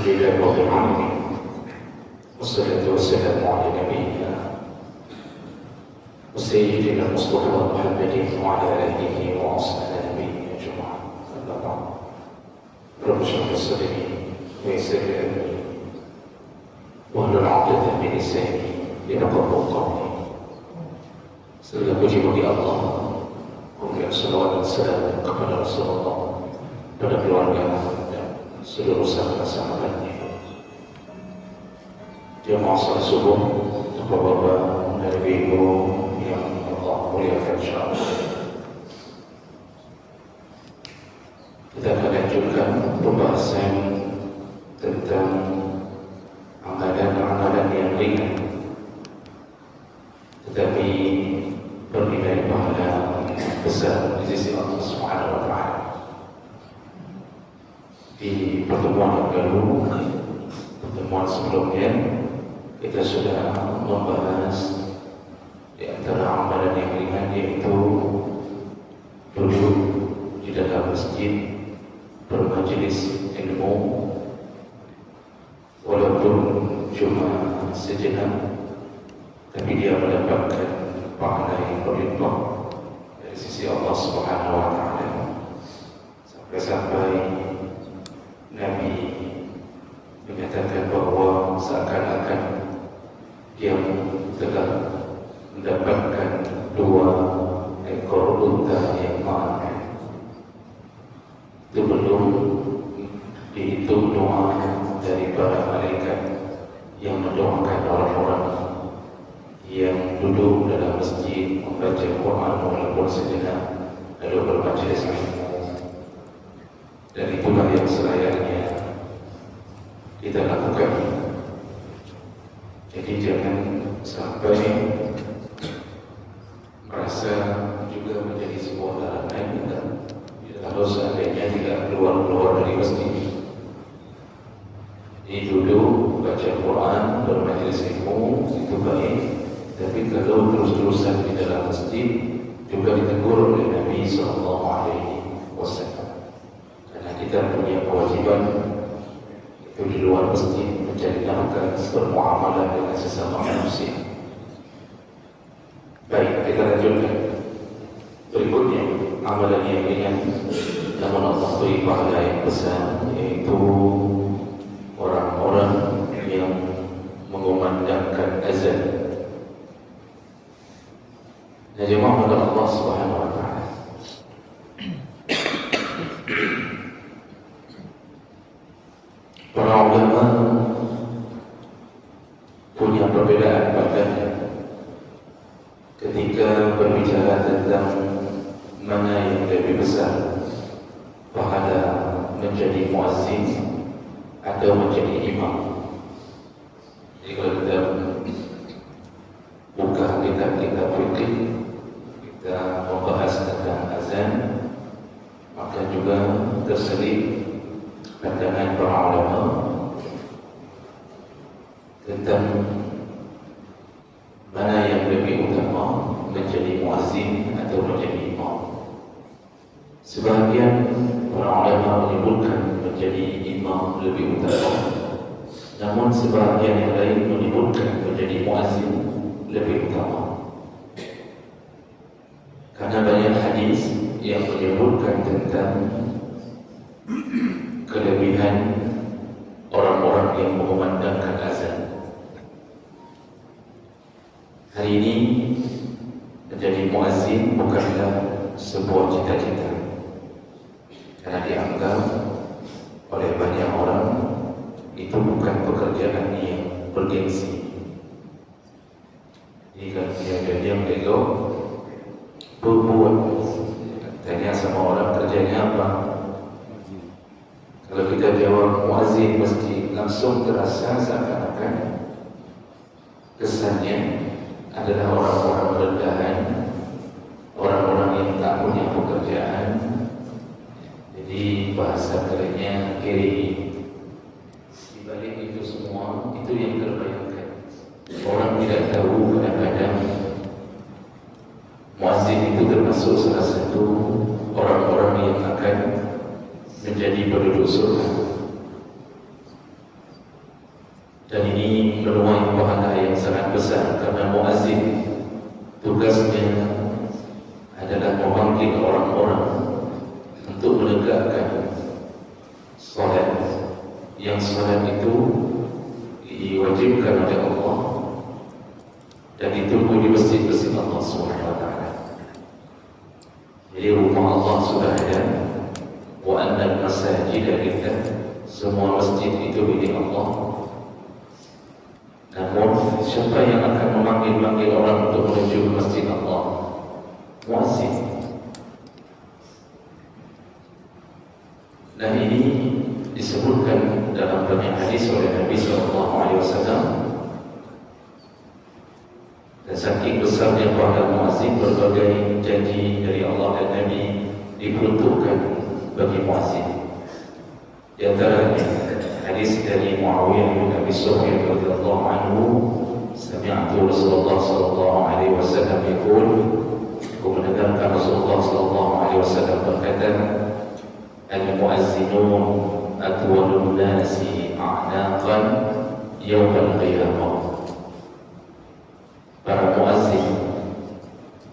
لله رب العالمين والصلاة والسلام على نبينا وسيدنا المصطفى محمد وعلى آله وأصحابه أجمعين. أما بعد رب اشرح لي صدري ويسر لي أمري واحلل عقدة من لساني يفقهوا قولي. Segala puji bagi Allah, kemudian salawat dan salam kepada Rasulullah, pada keluarga dan seluruh sahabat-sahabatnya. Jemaah salat subuh, bapak-bapak dan ibu yang Allah muliakan insyaallah. Kita akan lanjutkan pembahasan tentang amalan-amalan yang ringan tetapi bernilai pahala besar di sisi Allah Subhanahu wa taala. Di pertemuan yang lalu, pertemuan sebelumnya, kita sudah membahas di antara amalan yang ringan yaitu duduk di dalam masjid bermajelis ilmu walaupun cuma sejenak, tapi dia mendapatkan pahala yang berlimpah dari sisi Allah Subhanahu wa taala. Sampai-sampai Nabi menyatakan bahawa seakan-akan dia telah mendapatkan 2 ekor unta yang mahal. Itu belum dihitung doa dari para malaikat yang mendoakan orang-orang yang duduk dalam masjid membaca Quran walaupun sejenak lalu bermajelis ilmu. Dan itulah yang selayaknya kita lakukan. Jadi jangan sampai merasa juga menjadi sebuah larangan kita kalau seandainya tidak keluar dari masjid. Jadi duduk baca Quran bermajelis ilmu itu baik. Tapi kalau terus-terusan di dalam masjid juga ditegur oleh Nabi SAW. Karena kita punya kewajiban itu di luar masjid mencari nafkah, bermuamalah dengan sesama manusia. Baik, kita lanjutkan. Berikutnya amalan yang ringan namun Allah beri pahala yang besar, yaitu orang-orang yang mengumandangkan azan. Ya jemaah kepada Allah Subhanahu wa taala. Para ulama punya perbedaan pandangan ketika berbicara tentang mana yang lebih besar, pahala menjadi muazzin atau menjadi imam. Jadi kalau kita buka kitab-kitab fikih, kita membahas tentang azan, maka juga terselip pandangan para ulama tentang mana yang lebih utama, menjadi muazzin atau menjadi imam. Sebahagian para ulama menyebutkan menjadi imam lebih utama, namun sebahagian yang lain menyebutkan menjadi muazzin lebih utama. Karena banyak hadis yang menyebutkan tentang kelebihan orang-orang yang mengumandangkan azan. Hari ini menjadi muazzin bukanlah sebuah cita-cita, karena dianggap oleh banyak orang itu bukan pekerjaan yang bergengsi. Jika dia bego berbuat, tanya sama orang kerjanya apa. Kalau kita jawab muazzin masjid, langsung terasa seakan-akan kesannya adalah orang-orang rendahan, orang-orang yang tak punya pekerjaan. Jadi bahasa kerennya kiri. Di balik itu semua, itu yang terbayangkan. Orang tidak tahu kadang-kadang muazzin itu termasuk salah satu orang-orang yang akan menjadi penduduk surga. Dan ini menuai pahala yang sangat besar karena muazzin tugasnya adalah memanggil orang-orang untuk menegakkan salat, yang salat itu diwajibkan oleh Allah dan ditunggu di masjid-masjid Allah SWT. Jadi rumah Allah sudah ada, wa anna al-masajida lillah, semua masjid itu milik Allah. Namun siapa yang akan memanggil-manggil orang untuk menuju ke masjid Allah? Muazzin. Dan ini disebutkan dalam banyak hadis oleh Nabi SAW. Dan saking besarnya pahala muazzin, berbagai janji dari Allah dan Nabi diperuntukkan bagi muazzin. Di antaranya hadis dari Muawiyah bin Abi Sufyan radhiyallahu anhu, sami'tu Rasulullah sallallahu alaihi wasallam yaqul, aku mendengarkan Rasulullah sallallahu alaihi wasallam berkata, al-muazzinun atwalun nasi a'naqan yawmal qiyamah. Para muazzin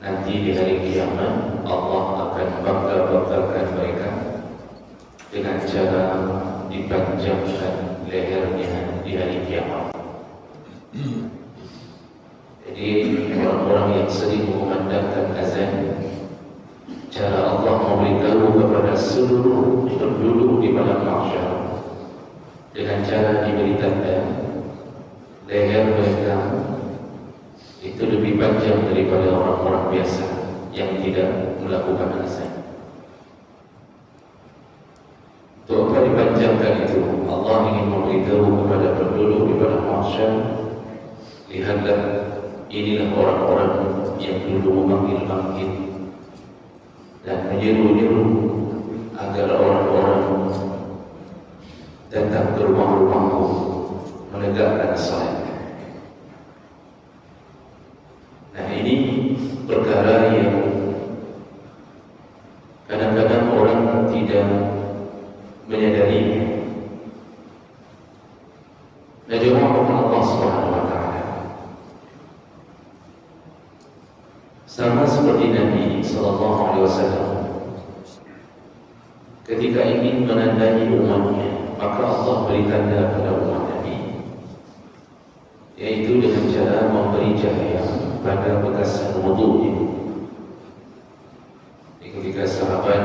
nanti di hari kiamat Allah akan bangga-banggakan mereka dengan cara dipanjangkan lehernya di hari kiamat. Jadi orang-orang yang sering mengumandangkan azan, cara Allah memberitahu kepada seluruh penduduk di padang mahsyar dengan cara diberi tanda leher mereka itu lebih panjang daripada orang-orang biasa yang tidak melakukan azan. Untuk apa dipanjangkan itu? Allah ingin memberitahu kepada penduduk di padang mahsyar, lihatlah, inilah orang-orang yang dulu memanggil-manggil dan menyeru-nyeru agar orang-orang datang ke rumah-rumahmu menegakkan salat. Nah, ini perkara yang kadang-kadang orang tidak menyadarinya. Najawahum Allah Subhanahu wa ta'ala. Sama seperti Nabi sallallahu alaihi wasallam ketika ingin menandai umatnya, maka Allah beri tanda pada umat Nabi, yaitu dengan cara memberi cahaya pada bekasan wudunya. Ketika sahabat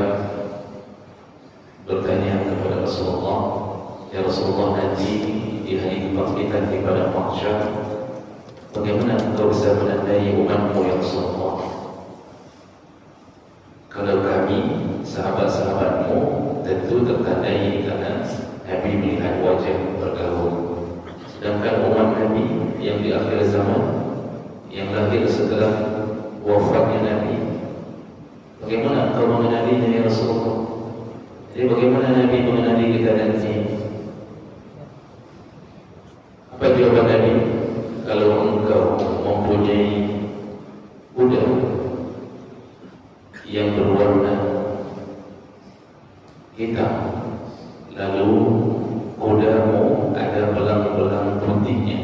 bertanya kepada Rasulullah, ya Rasulullah, nanti di hari kebangkitan di padang mahsyar, bagaimana engkau bisa menandai umatmu ya Rasulullah? Kalau kami, sahabat-sahabatmu, tentu tertandai karena Nabi melihat wajah bergaul. Sedangkan umat Nabi yang di akhir zaman, yang lahir setelah wafatnya Nabi, bagaimana engkau mengenalinya ya Rasulullah? Jadi bagaimana Nabi mengenali kita nanti? Apa jawaban Nabi? Kalau engkau mempunyai kuda yang berwarna hitam, lalu kudamu ada belang-belang putihnya,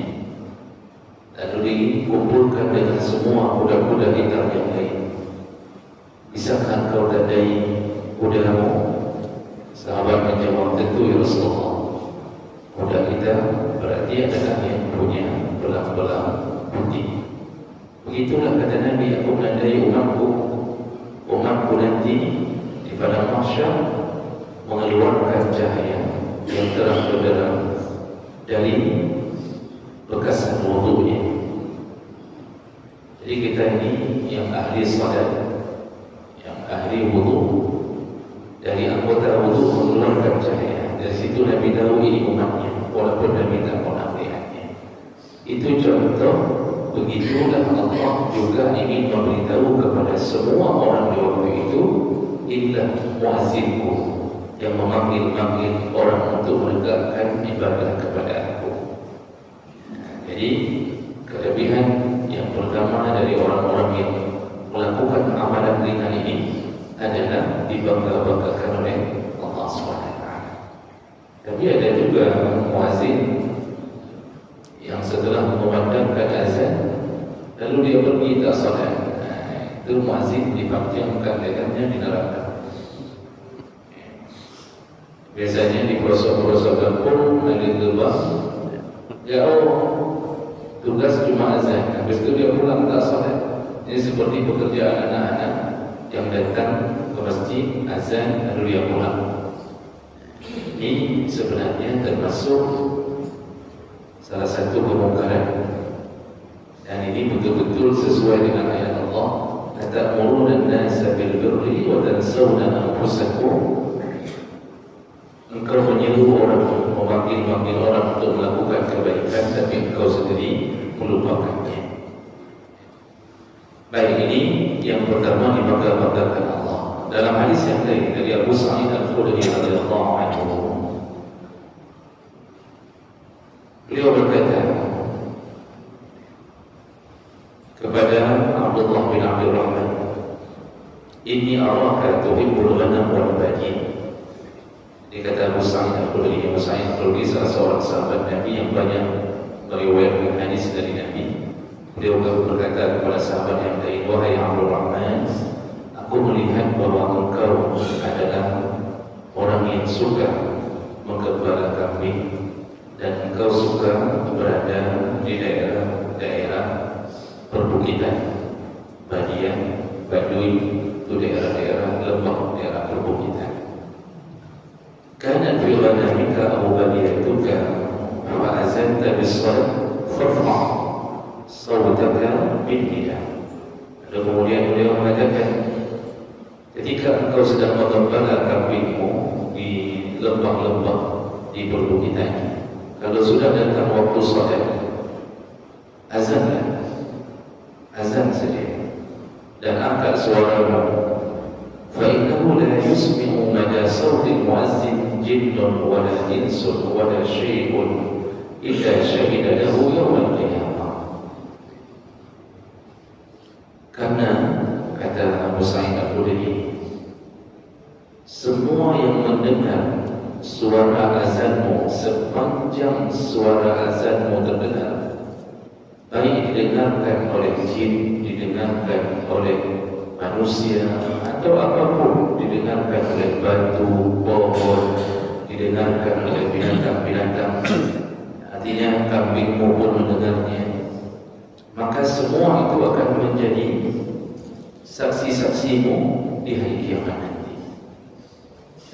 lalu dikumpulkan dengan semua kuda-kuda hitam yang lain, bisakah engkau tandai kudamu? Sahabat menjawab, tentu ya Rasulullah, kuda kita berarti adalah yang punya belang-belang putih. Begitulah kata Nabi, aku menandai umatku nanti di padang mahsyar mengeluarkan cahaya yang terang benderang dari bekasan wudunya. Jadi kita ini yang ahli salat, yang ahli wudu, dari anggota wudu mengeluarkan cahaya. Dari situ Nabi tahu ini umatnya, walaupun Nabi tak pernah melihatnya. Itu contoh. Begitulah Allah juga ingin memberitahu kepada semua orang di waktu itu, illa muazzinku, yang memanggil-manggil orang untuk menegakkan ibadah kepada aku. Jadi kelebihan yang pertama dari orang-orang yang melakukan amalan ringan ini adalah dibangga-banggakan oleh Allah SWT. Tapi ada juga muazzin setelah memandangkan azan lalu dia pergi tak salat, itu muazzin dipaktiamkan lehernya di neraka. Biasanya di pelosok-pelosok kampung ada gerbang, jauh tugas cuma azan, habis itu dia pulang tak salat. Ini seperti pekerjaan anak-anak yang datang ke masjid azan lalu dia pulang. Ini sebenarnya termasuk salah satu kemungkaran, dan ini betul-betul sesuai dengan ayat Allah, atamuruna an-nasa bil birri wa tansawna anfusakum. Engkau menyuruh orang, memanggil orang untuk melakukan kebaikan, tapi engkau sendiri melupakannya. Baik, ini yang pertama dibangga-banggakan Allah. Dalam hadis yang lain dari Abu Sa'id Al-Khudri radhiyallahu anhu, beliau berkata kepada Abdullah bin Abdul Rahman, "Inni araka tuhibbul ghanam wal badin." Dia kata Abu Sa'id Al-Khudri, Abu Sa'id Al-Khudri salah seorang sahabat Nabi yang banyak meriwayatkan hadis dari Nabi. Beliau berkata kepada sahabat yang lain, "Wahai Abdul Rahman, aku melihat bahwa engkau adalah orang yang suka menggembala kambing dan engkau suka berada di daerah perbukitan, Badian, Baduy, itu daerah-daerah lembah, daerah perbukitan. Kana fi ghanamika aw badiyatuka fa azanta bis-salat farfa' sawtaka bin-nida." Lalu kemudian beliau mengatakan, ketika engkau sedang menggembala kambingmu di lembah-lembah di perbukitan, kalau sudah datang waktu salat, azanlah, azan saja, dan angkat suaramu. Fa innahu la yusmi'u mada sawtil muazzin jinnun wala insun wala syai'un illa syahida lahu yawmal qiyamah. Karena kata Abu Sa'id Al-Khudri, semua yang mendengar suara azanmu sepanjang suara azanmu terdengar, baik didengarkan oleh jin, didengarkan oleh manusia, atau apapun, didengarkan oleh batu, pohon, didengarkan oleh binatang-binatang, artinya kambingmu pun mendengarnya, maka semua itu akan menjadi saksi-saksimu di hari kiamat nanti.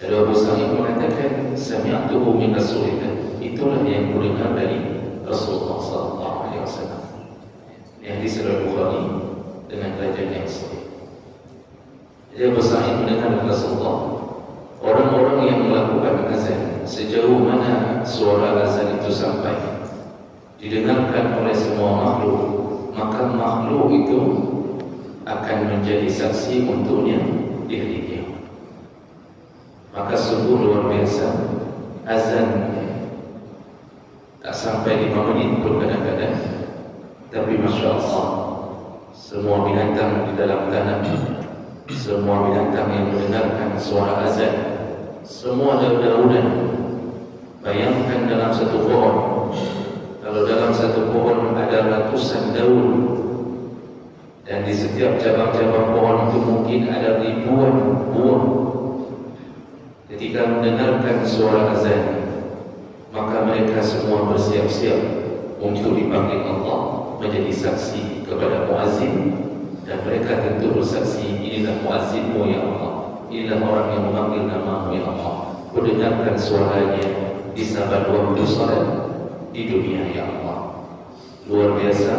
Lalu Abu Sa'id mengatakan, "Sami'tuhu min Rasulillah." Itulah yang kudengar dari Rasulullah SAW. Ini hadis riwayat Bukhari dengan derajat yang sahih. Jadi Abu Sa'id mendengar Rasulullah, orang-orang yang melakukan azan, sejauh mana suara azan itu sampai didengarkan oleh semua makhluk, maka makhluk itu akan menjadi saksi untuknya di hari kiamat. Maka sungguh luar biasa, azan tak sampai 5 menit pun kadang-kadang, tapi Masya Allah, semua binatang di dalam tanah, semua binatang yang mendengarkan suara azan, semua daun-daunan. Bayangkan dalam satu pohon, kalau dalam satu pohon ada ratusan daun, dan di setiap cabang-cabang pohon itu mungkin ada ribuan buah. Ketika mendengarkan suara azan, maka mereka semua bersiap-siap untuk dipanggil Allah menjadi saksi kepada muazzin, dan mereka tentu bersaksi, inilah muazzinmu ya Allah, inilah orang yang memanggil namamu ya Allah, kudengarkan suaranya di saban waktu salat di dunia ya Allah. Luar biasa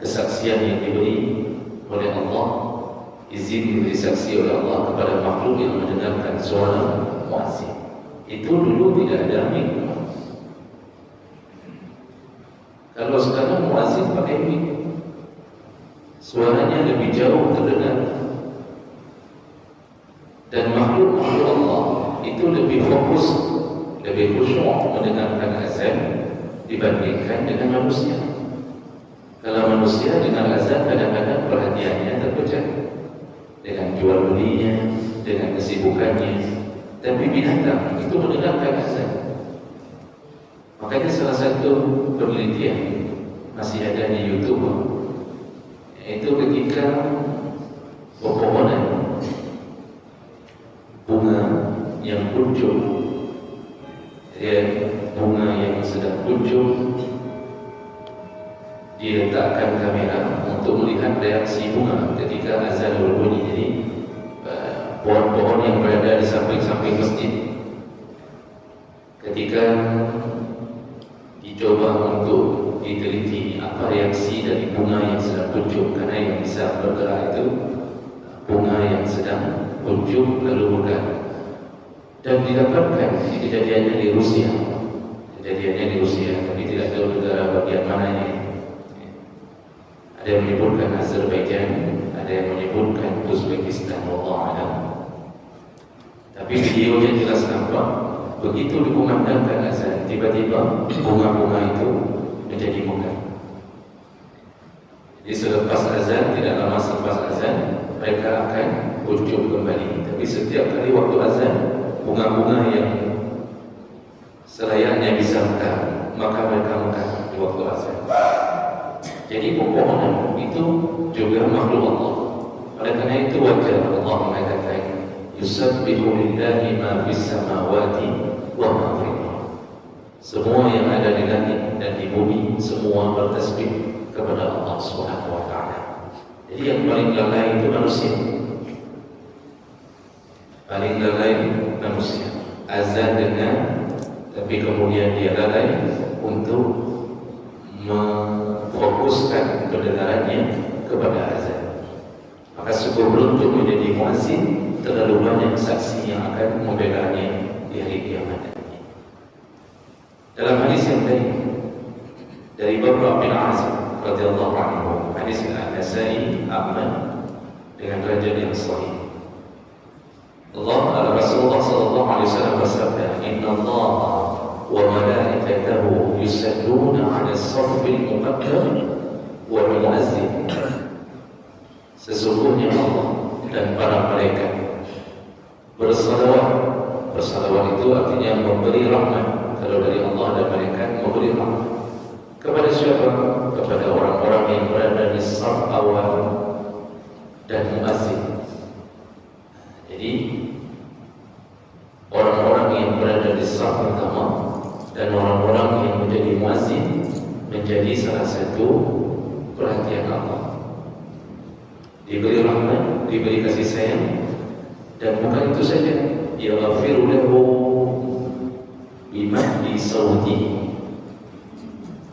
kesaksian yang diberi oleh Allah, izin diberi saksi oleh Allah kepada makhluk yang mendengarkan suara muazzin. Itu dulu tidak ada mic. Kalau sekarang muazzin pakai mic, suaranya lebih jauh terdengar, dan makhluk-makhluk Allah itu lebih fokus, lebih khusyuk mendengarkan azan dibandingkan dengan manusia. Kalau manusia dengan azan kadang-kadang perhatiannya terpecah dengan jual belinya, dengan kesibukannya, tapi binatang itu mendengarkan azan. Makanya salah satu penelitian masih ada di YouTube, itu ketika pepohonan bunga yang kuncup, bunga yang sedang kuncup, diletakkan kamera untuk melihat reaksi bunga ketika azan berbunyi. Jadi pohon-pohon yang berada di samping-samping masjid, ketika dicoba untuk diteliti apa reaksi dari bunga yang sedang kuncup, karena yang bisa bergerak itu bunga yang sedang kuncup lalu bergerak. Dan didapatkan kejadiannya di Rusia, tapi tidak tahu negara bagian mananya. Ada yang menyebutkan Azerbaijan, ada yang menyebutkan Uzbekistan, wallahu a'lam. Tapi videonya jelas nampak, begitu dikumandangkan azan, tiba-tiba bunga-bunga itu menjadi mekar. Jadi selepas azan, tidak lama selepas azan, mereka akan kuncup kembali. Tapi setiap kali waktu azan, bunga-bunga yang selayaknya bisa mekar, maka mereka mekar di waktu azan. Jadi pepohonan itu juga makhluk Allah. Oleh karena itu wajar Allah mengatakan yusabbihu lillahi ma fis samawati wa ma fil ardh. Semua yang ada di langit dan di bumi semua bertasbih kepada Allah Subhanahu wa taala. Jadi yang paling lalai itu manusia. Paling lalai manusia. Azan dengar, tapi kemudian dia lalai untuk memfokuskan pendengarannya kepada azan. Maka syukur beruntung menjadi muazzin, terlalu banyak saksi yang akan membelanya di hari kiamat. Dalam hadis yang lain dari Bara bin Azib radhiyallahu anhu, hadis An-Nasa'i, Ahmad dengan derajat yang sahih. Rasulullah sallallahu alaihi wasallam bersabda, "Inna Allah wa malaikatahu yusalluna 'ala as-saffil muqaddam wal muazzin." Sesungguhnya Allah dan para malaikat bersalawat. Bersalawat itu artinya memberi rahmat. Kalau dari Allah dan malaikat memberi rahmat kepada siapa? Kepada orang-orang yang berada di saf awal dan muazzin. Jadi orang-orang yang berada di saf pertama dan orang-orang yang menjadi muazzin menjadi salah satu perhatian Allah. Diberi rahmat, diberi kasih sayang, dan bukan itu saja, yaghfiru lahu bimahdi sawtihi,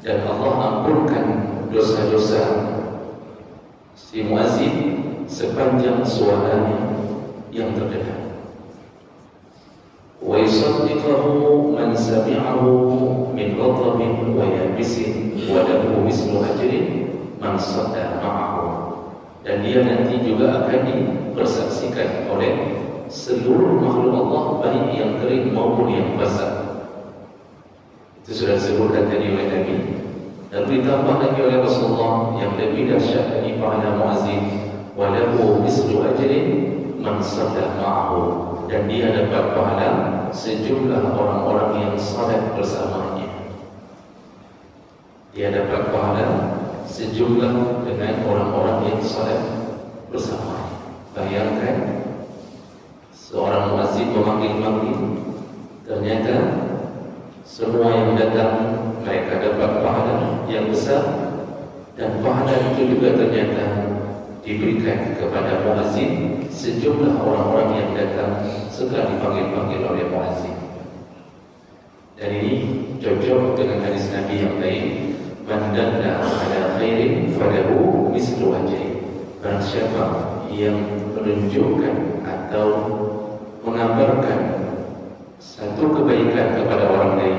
dan Allah ampunkan dosa-dosa si muazzin sepanjang suaranya yang terdengar. Wa yusaddiquhu man sami'ahu min ghadabin wa yabisin wa lahu mislu ajrin man sadda ma'ahu. Dan dia nanti juga akan dipersaksikan oleh seluruh makhluk Allah, baik yang kering maupun yang basah. Itu sudah disebutkan tadi oleh Nabi. Dan ditambah lagi oleh Rasulullah yang lebih dahsyat lagi pahala muazzin, wa lahu mislu ajrin man sadda ma'ahu, dan dia dapat pahala sejumlah orang-orang yang salat bersamanya. Dia dapat pahala sejumlah dengan orang-orang yang salat bersama. Bayangkan seorang muazzin memanggil-manggil, ternyata semua yang datang mereka dapat pahala yang besar, dan pahala itu juga ternyata diberikan kepada muazzin sejumlah orang-orang yang datang setelah dipanggil-panggil oleh muazzin. Dan ini cocok dengan hadis Nabi yang lain, man dalla ala khairin falahu mislu ajri. Barang siapa yang menunjukkan atau mengabarkan satu kebaikan kepada orang lain,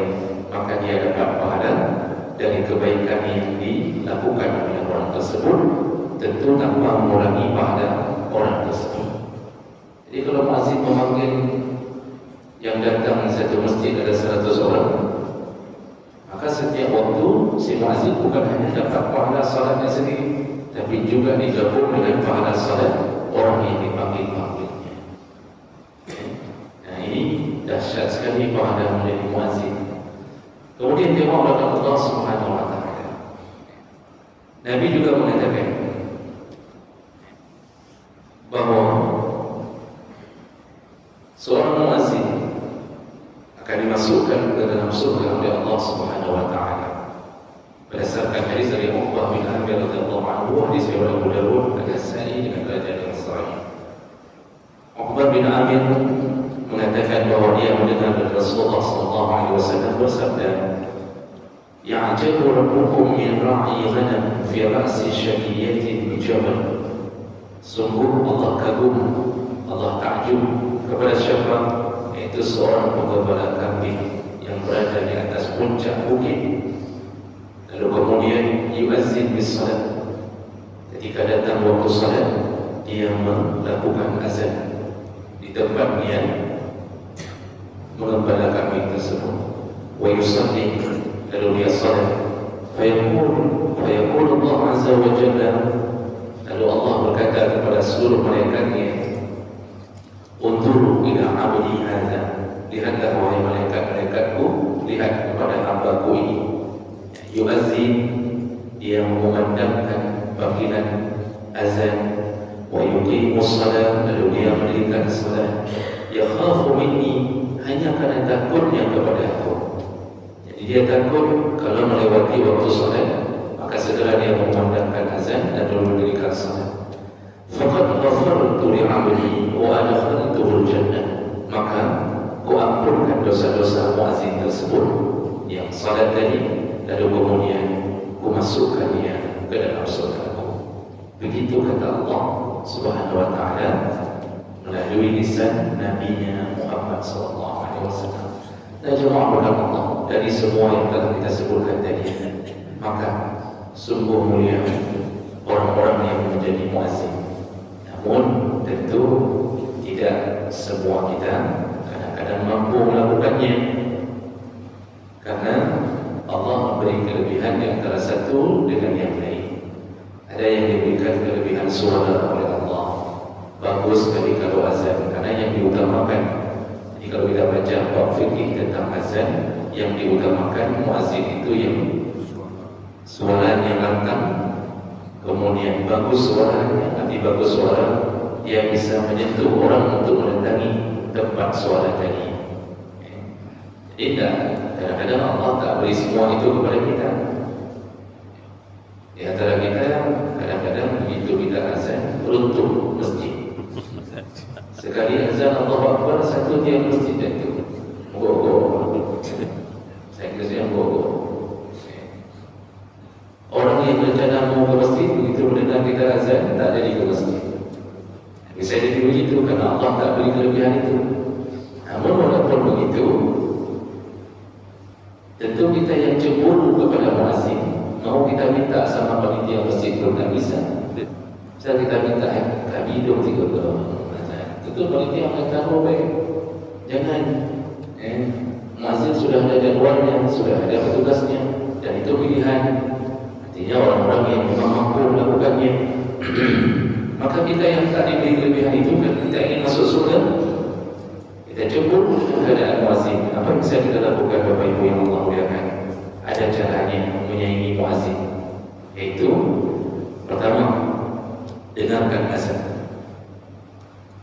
maka dia dapat pahala dari kebaikan yang dilakukan oleh orang tersebut, tentu tanpa mengurangi pahala orang tersebut. Jadi kalau muazzin memanggil yang datang satu masjid ada 100 orang, maka setiap waktu si muazzin bukan hanya dapat pahala salatnya sendiri, tapi juga digabung dengan pahala salat orang yang dipanggil-panggilnya. Nah, ini dahsyat sekali pahala menjadi muazzin. Kemudian dia Allah Subhanahu wa taala Nabi juga mengatakan bahawa seorang muazzin akan dimasukkan ke dalam surga oleh Allah Subhanahu wa taala. Berdasarkan hadis dari Uqbah bin Amir radhiyallahu anhu, hadis riwayat Abu Dawud, An-Nasa'i dengan derajat yang sahih. Uqbah bin Amir mengatakan bahawa dia mendengar dari Rasulullah sallallahu alaihi wasallam bersabda, "Ya'jabu rabbukum min ra'i ghanam fi ra'si syadiyatin bi jabal." Sungguh Allah kagum, Allah takjub kepada siapa? Yaitu seorang penggembala kambing yang berada di atas puncak bukit. Lalu kemudian yu'azzin bis salat. Ketika datang waktu salat, dia melakukan azan di tempat dia mengembala kambing tersebut. Wa yusalli, lalu dia salat. Fayaqul Allah azza wa jalla, lalu Allah berkata kepada seluruh malaikatnya, "Unzuru ila 'abdi hadza." Lihatlah wahai malaikat-malaikatku, lihat kepada hamba-Ku ini. Yu'azzin, dia mengumandangkan panggilan azan. Wa yuqimus salat, lalu dia mendirikan salat. Yakhafu minni, hanya karena takutnya kepada aku. Jadi dia takut kalau melewati waktu salat, maka segera dia mengumandangkan azan dan lalu mendirikan salat. Faqad ghafartu li 'abdi wa adkhaltuhu al-jannah. Maka ku ampunkan dosa-dosa muazzin tersebut yang salat tadi, lalu kemudian ku masukkan dia ke dalam surga-Ku. Begitu kata Allah Subhanahu wa taala melalui lisan Nabi-Nya Muhammad sallallahu alaihi wasallam. Dan jemaah Allah, dari semua yang telah kita sebutkan tadi, maka sungguh mulia orang-orang yang menjadi muazzin. Namun tentu tidak semua kita kadang-kadang mampu melakukannya, karena Allah memberi kelebihan di antara satu dengan yang lain. Ada yang diberikan kelebihan suara oleh Allah, bagus sekali kalau azan, karena yang diutamakan. Jadi kalau kita baca bab fikih tentang azan, yang diutamakan muazzin itu yang suaranya lantang, kemudian bagus suaranya. Nanti bagus suara, dia bisa menyentuh orang untuk mendatangi tempat suara tadi. Jadi kadang-kadang Allah tak beri semua itu kepada kita. Di antara kita kadang-kadang begitu kita azan runtuh masjid. Sekali azan Allahu Akbar, satu dia masjid itu gogo. Saya kira gogo. Orang yang berencana mau ke masjid, begitu mendengar kita azan, tak jadi ke masjid. Bisa jadi begitu karena Allah tak beri kelebihan itu. Namun walaupun begitu, tentu kita yang cemburu kepada muazzin, mau kita minta sama panitia masjid pun tak bisa. Bisa kita minta kami hidup 3 bulan. Tentu panitia akan tahu baik. Jangan. Muazzin sudah ada jadwalnya, sudah ada petugasnya, dan itu pilihan. Artinya orang-orang yang memang mampu melakukannya. Maka kita yang tak diberi kelebihan itu, kan kita ingin masuk surga, kita cemburu dengan keadaan muazzin. Apa yang bisa kita lakukan, Bapak Ibu yang Allah muliakan? Ada caranya menyaingi muazzin, yaitu pertama, dengarkan azan.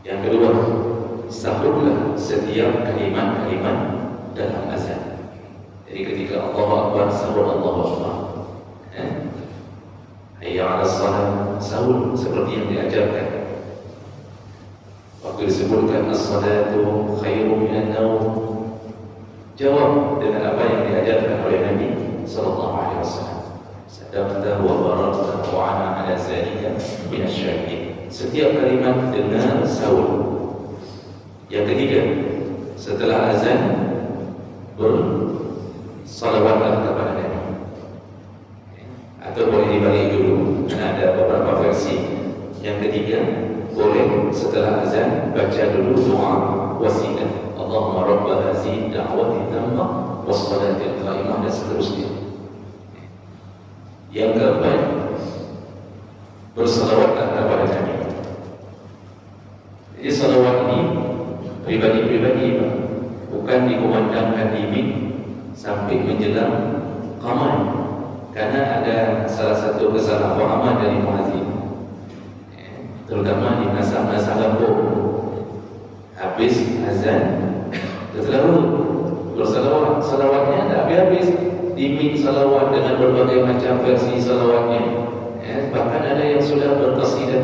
Yang kedua, sahurlah setiap kalimat-kalimat dalam azan. Jadi ketika Allahu Akbar, sahur Allahu Akbar. Hayya 'alas shalah, sahur seperti yang diajarkan. Waktu disebutkan as-salatu khairum minan naum, jawab dengan apa yang diajarkan oleh Nabi sallallahu alaihi wasallam. Sadaqta wa barakta wa ana 'ala zalika minasyahidin. Setiap kalimat dengan sahur. Yang ketiga, setelah azan bersalawatlah kepada Nabi. Atau boleh dibalik dulu, karena ada beberapa versi. Yang ketiga, boleh setelah azan baca dulu doa wasilah. Allahumma rabb hadhihi da'wati tammah was-salati al-qa'imah, dan seterusnya. Yang keempat, bersalawatlah kepada Nabi. Jadi salawat ini pribadi-pribadi, bukan dikumandangkan di mik sampai menjelang qamar. Karena ada salah satu kesalahpahaman dari muazzin, terutama di masa-masa lembut. Habis azan, dia selalu bersalawat. Salawatnya tak habis-habis. Dimik salawat dengan berbagai macam versi salawatnya. Bahkan ada yang sudah berqasidah,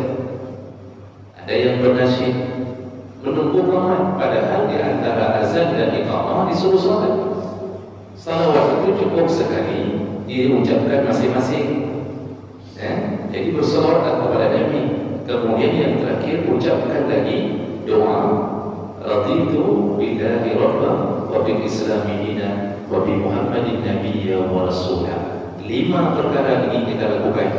ada yang bernasyid, menunggu qamat. Padahal di antara azan dan iqamah disuruh salat. Salawat itu cukup sekali diucapkan masing-masing. Jadi bersalawatlah kepada Nabi. Kemudian yang terakhir ucapkan lagi doa, raditu billahi rabban wa bil islami dinan wa bi Muhammadin nabiyya wa rasulah. 5 perkara ini kita lakukan,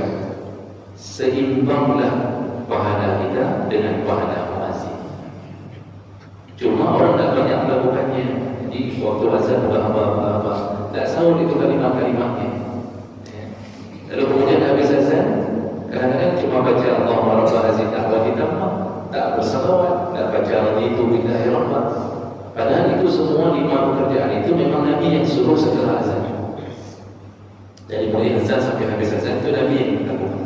seimbanglah pahala kita dengan pahala muazzin. Cuma orang tak banyak melakukannya. Jadi waktu azan apa tak sahur itu kalimat-kalimatnya. Lalu kemudian habis azan, kadang-kadang cuma baca Allahumma rabb hadhihi da'wati tammah, tak bersalawat, tak baca raditu billahi rabban. Padahal itu semua 5 pekerjaan itu memang Nabi yang suruh setelah azan. Dari mulai azan sampai habis azan itu Nabi yang lakukan.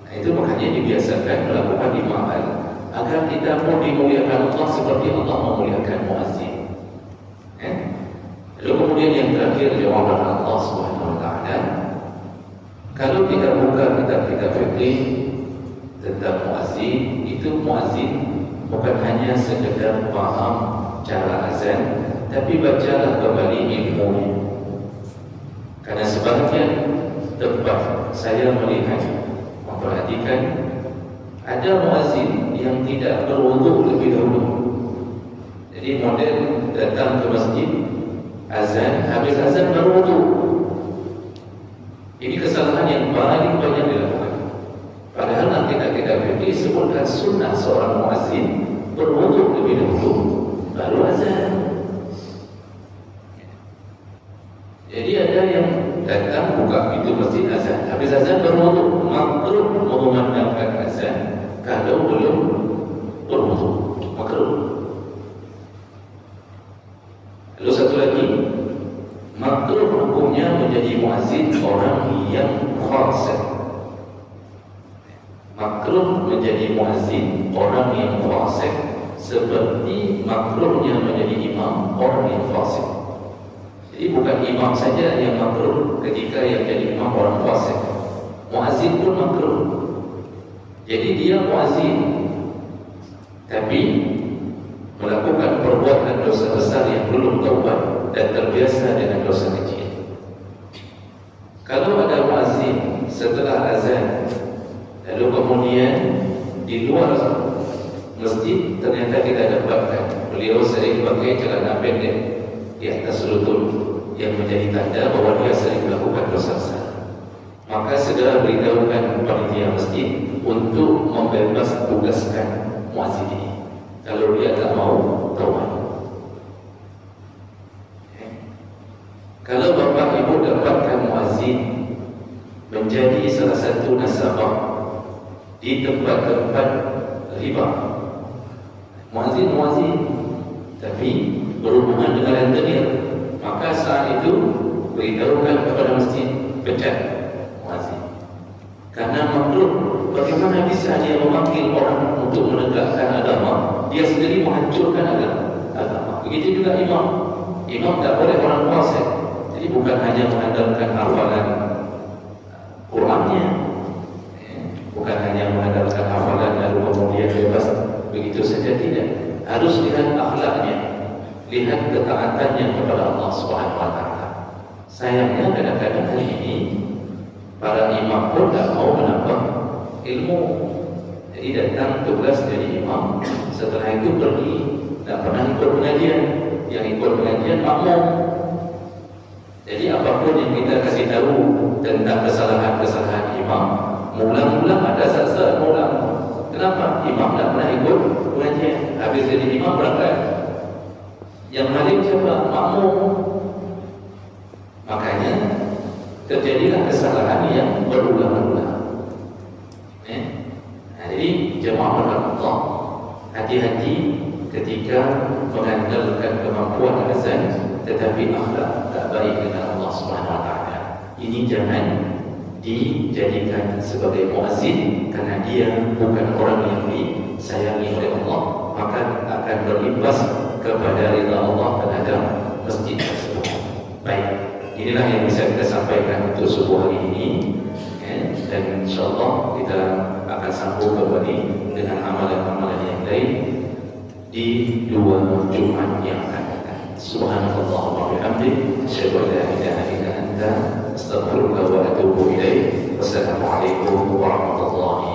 Nah, itu makanya dibiasakan melakukan 5 hal agar kita pun dimuliakan Allah seperti Allah memuliakan muazzin. Lalu kemudian yang terakhir jawaban Allah Subhanahu wa taala. Kalau kita buka kitab-kitab fikih tentang muazzin, itu muazzin bukan hanya sekedar faham cara azan, tapi bacalah kembali ilmunya. Karena sebagian tempat saya melihat, memperhatikan, ada muazzin yang tidak berwuduk lebih dahulu. Jadi model datang ke masjid, azan, habis azan baru wuduk. Ini kesalahan yang paling banyak dilakukan. Padahal nanti kita fikih sebutkan sunnah seorang muazzin berwuduk lebih dahulu baru azan. Jadi ada yang datang buka pintu masjid azan, habis azan baru wuduk. Makruh mengumandangkan azan kalau belum berwuduk, makruh. Lalu satu lagi, makruh hukumnya menjadi muazzin orang yang fasik. Makruh menjadi muazzin orang yang fasik seperti makruhnya menjadi imam orang yang fasik. Jadi bukan imam saja yang makruh ketika yang jadi imam orang fasik, muazzin pun makruh. Jadi dia muazzin tapi melakukan perbuatan dosa besar yang belum taubat dan terbiasa dengan dosa kecil. Kalau ada muazzin setelah azan, lalu kemudian di luar masjid ternyata kita dapatkan beliau sering pakai celana pendek di atas lutut yang menjadi tanda bahwa dia sering melakukan dosa besar, maka segera beritahukan panitia masjid untuk membebas tugaskan muazzin ini kalau dia tak mau taubat. Kalau bapak ibu dapatkan muazzin menjadi salah satu nasabah di tempat-tempat riba, muazzin tapi berhubungan dengan rentenir, maka saat itu beritahukan kepada masjid, pecat muazzin. Karena makruh. Bagaimana bisa dia memanggil orang untuk menegakkan agama, dia sendiri menghancurkan agama. Begitu juga imam. Imam tak boleh orang fasik. Jadi bukan hanya mengandalkan hafalan Qurannya, bukan hanya mengandalkan hafalan lalu kemudian bebas begitu saja, tidak. Harus lihat akhlaknya, lihat ketaatannya kepada Allah Subhanahu wa taala. Sayangnya kadang-kadang hari ini para imam pun tak mau menambah ilmu. Jadi datang tugas jadi imam, setelah itu pergi, tak pernah ikut pengajian. Yang ikut pengajian makmum. Jadi apapun yang kita kasih tahu tentang kesalahan-kesalahan imam, mula-mula ada saat-saat mulang. Kenapa? Imam tak pernah ikut pengajian, habis jadi imam berangkat. Yang halim siapa? Makmum. Makanya terjadilah kesalahan yang berulang-ulang. Jadi jemaah Allah, hati-hati ketika mengandalkan kemampuan azan tetapi akhlak tak baik dengan Allah Subhanahu wa taala. ini jangan dijadikan sebagai muazzin, karena dia bukan orang yang disayangi oleh Allah, maka akan berimbas kepada ridha Allah terhadap masjid tersebut. Baik, inilah yang bisa kita sampaikan untuk subuh hari ini, dan insyaallah kita akan sambung kembali dengan amalan-amalan yang lain di 2 Jumat yang akan datang. Subhanallah wa bihamdihi, asyhadu an la ilaha illa anta, astaghfiruka wa atubu ilaik. Wassalamualaikum warahmatullahi